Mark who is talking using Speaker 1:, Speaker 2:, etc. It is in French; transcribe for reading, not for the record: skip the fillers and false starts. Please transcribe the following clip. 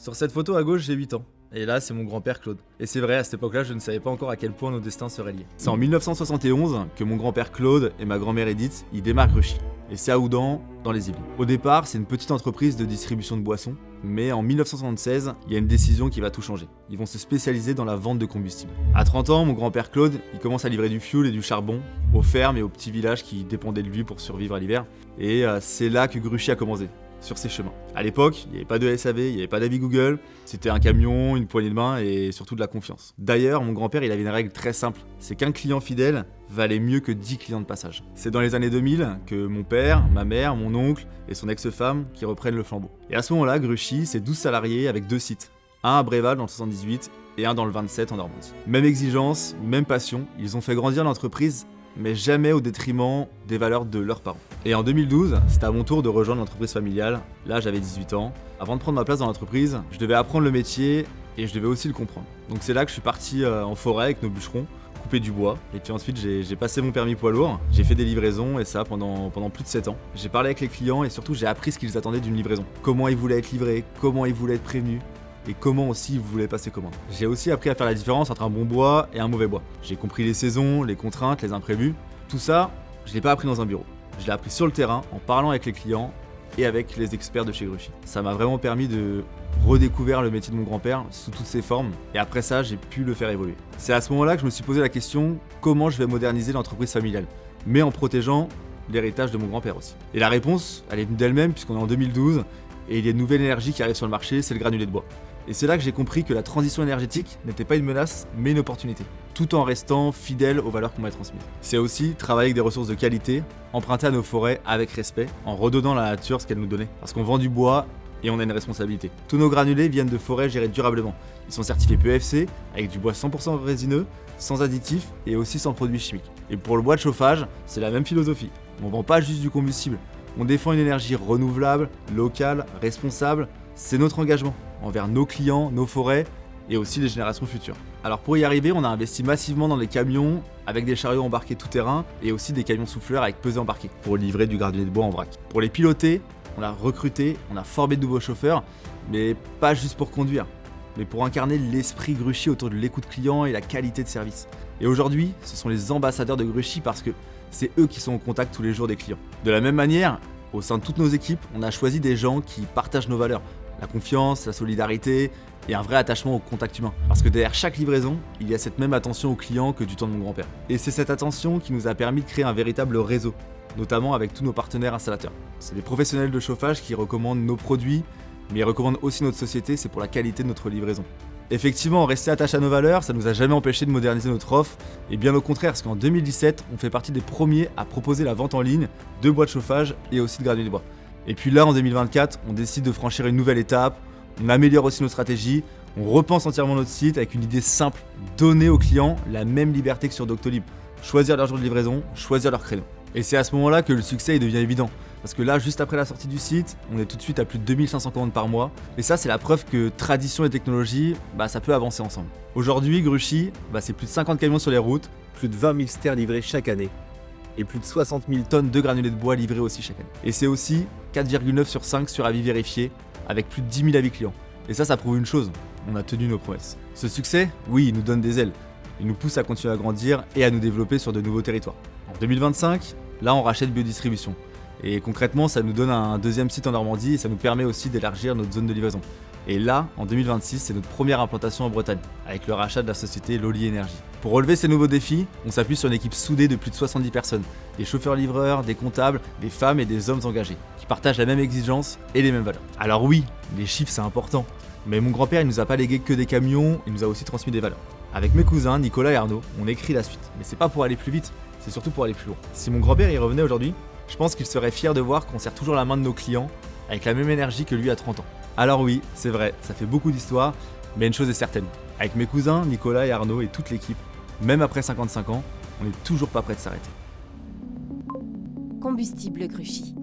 Speaker 1: Sur cette photo à gauche, j'ai 8 ans. Et là, c'est mon grand-père Claude. Et c'est vrai, à cette époque-là, je ne savais pas encore à quel point nos destins seraient liés. C'est en 1971 que mon grand-père Claude et ma grand-mère Edith y démarrent Gruchy. Et c'est à Oudan, dans les Yvelines. Au départ, c'est une petite entreprise de distribution de boissons, mais en 1976, il y a une décision qui va tout changer. Ils vont se spécialiser dans la vente de combustible. À 30 ans, mon grand-père Claude, il commence à livrer du fioul et du charbon aux fermes et aux petits villages qui dépendaient de lui pour survivre à l'hiver. Et c'est là que Gruchy a commencé, sur ses chemins. À l'époque, il n'y avait pas de SAV, il n'y avait pas d'avis Google, c'était un camion, une poignée de main et surtout de la confiance. D'ailleurs, mon grand-père, il avait une règle très simple, c'est qu'un client fidèle valait mieux que 10 clients de passage. C'est dans les années 2000 que mon père, ma mère, mon oncle et son ex-femme qui reprennent le flambeau. Et à ce moment-là, Gruchy, c'est 12 salariés avec 2 sites, un à Bréval dans le 78 et un dans le 27 en Normandie. Même exigence, même passion, ils ont fait grandir l'entreprise, mais jamais au détriment des valeurs de leurs parents. Et en 2012, c'était à mon tour de rejoindre l'entreprise familiale. Là, j'avais 18 ans. Avant de prendre ma place dans l'entreprise, je devais apprendre le métier et je devais aussi le comprendre. Donc c'est là que je suis parti en forêt avec nos bûcherons, couper du bois. Et puis ensuite, j'ai passé mon permis poids lourd. J'ai fait des livraisons et ça pendant plus de 7 ans. J'ai parlé avec les clients et surtout, j'ai appris ce qu'ils attendaient d'une livraison. Comment ils voulaient être livrés, comment ils voulaient être prévenus. Et comment aussi vous voulez passer commande. J'ai aussi appris à faire la différence entre un bon bois et un mauvais bois. J'ai compris les saisons, les contraintes, les imprévus. Tout ça, je l'ai pas appris dans un bureau. Je l'ai appris sur le terrain, en parlant avec les clients et avec les experts de chez Gruchy. Ça m'a vraiment permis de redécouvrir le métier de mon grand-père sous toutes ses formes. Et après ça, j'ai pu le faire évoluer. C'est à ce moment-là que je me suis posé la question, comment je vais moderniser l'entreprise familiale, mais en protégeant l'héritage de mon grand-père aussi. Et la réponse, elle est venue d'elle-même puisqu'on est en 2012 et il y a une nouvelle énergie qui arrive sur le marché, c'est le granulé de bois. Et c'est là que j'ai compris que la transition énergétique n'était pas une menace, mais une opportunité, tout en restant fidèle aux valeurs qu'on m'a transmises. C'est aussi travailler avec des ressources de qualité, emprunter à nos forêts avec respect, en redonnant à la nature ce qu'elle nous donnait. Parce qu'on vend du bois et on a une responsabilité. Tous nos granulés viennent de forêts gérées durablement. Ils sont certifiés PEFC, avec du bois 100% résineux, sans additifs et aussi sans produits chimiques. Et pour le bois de chauffage, c'est la même philosophie. On vend pas juste du combustible, on défend une énergie renouvelable, locale, responsable. C'est notre engagement envers nos clients, nos forêts et aussi les générations futures. Alors pour y arriver, on a investi massivement dans les camions avec des chariots embarqués tout-terrain et aussi des camions souffleurs avec pesée embarquée pour livrer du granulé de bois en vrac. Pour les piloter, on a recruté, on a formé de nouveaux chauffeurs, mais pas juste pour conduire, mais pour incarner l'esprit Gruchy autour de l'écoute client et la qualité de service. Et aujourd'hui, ce sont les ambassadeurs de Gruchy parce que c'est eux qui sont en contact tous les jours des clients. De la même manière, au sein de toutes nos équipes, on a choisi des gens qui partagent nos valeurs. La confiance, la solidarité et un vrai attachement au contact humain. Parce que derrière chaque livraison, il y a cette même attention au client que du temps de mon grand-père. Et c'est cette attention qui nous a permis de créer un véritable réseau, notamment avec tous nos partenaires installateurs. C'est des professionnels de chauffage qui recommandent nos produits, mais ils recommandent aussi notre société, c'est pour la qualité de notre livraison. Effectivement, rester attaché à nos valeurs, ça nous a jamais empêché de moderniser notre offre, et bien au contraire, parce qu'en 2017, on fait partie des premiers à proposer la vente en ligne de bois de chauffage et aussi de granulés de bois. Et puis là, en 2024, on décide de franchir une nouvelle étape, on améliore aussi nos stratégies, on repense entièrement notre site avec une idée simple, donner aux clients la même liberté que sur Doctolib, choisir leur jour de livraison, choisir leur créneau. Et c'est à ce moment-là que le succès il devient évident, parce que là, juste après la sortie du site, on est tout de suite à plus de 2500 commandes par mois, et ça c'est la preuve que tradition et technologie, ça peut avancer ensemble. Aujourd'hui, Gruchy, c'est plus de 50 camions sur les routes, plus de 20 000 stères livrés chaque année, et plus de 60 000 tonnes de granulés de bois livrés aussi chaque année. Et c'est aussi 4,9 sur 5 sur avis vérifié, avec plus de 10 000 avis clients. Et ça prouve une chose, on a tenu nos promesses. Ce succès, oui, il nous donne des ailes. Il nous pousse à continuer à grandir et à nous développer sur de nouveaux territoires. En 2025, là on rachète Biodistribution. Et concrètement, ça nous donne un deuxième site en Normandie et ça nous permet aussi d'élargir notre zone de livraison. Et là, en 2026, c'est notre première implantation en Bretagne, avec le rachat de la société Loli Énergie. Pour relever ces nouveaux défis, on s'appuie sur une équipe soudée de plus de 70 personnes, des chauffeurs-livreurs, des comptables, des femmes et des hommes engagés, qui partagent la même exigence et les mêmes valeurs. Alors oui, les chiffres c'est important, mais mon grand-père il nous a pas légué que des camions, il nous a aussi transmis des valeurs. Avec mes cousins, Nicolas et Arnaud, on écrit la suite, mais c'est pas pour aller plus vite, c'est surtout pour aller plus loin. Si mon grand-père y revenait aujourd'hui, je pense qu'il serait fier de voir qu'on serre toujours la main de nos clients avec la même énergie que lui à 30 ans. Alors oui, c'est vrai, ça fait beaucoup d'histoires, mais une chose est certaine. Avec mes cousins, Nicolas et Arnaud et toute l'équipe, même après 55 ans, on n'est toujours pas prêt de s'arrêter.
Speaker 2: Combustible Gruchy.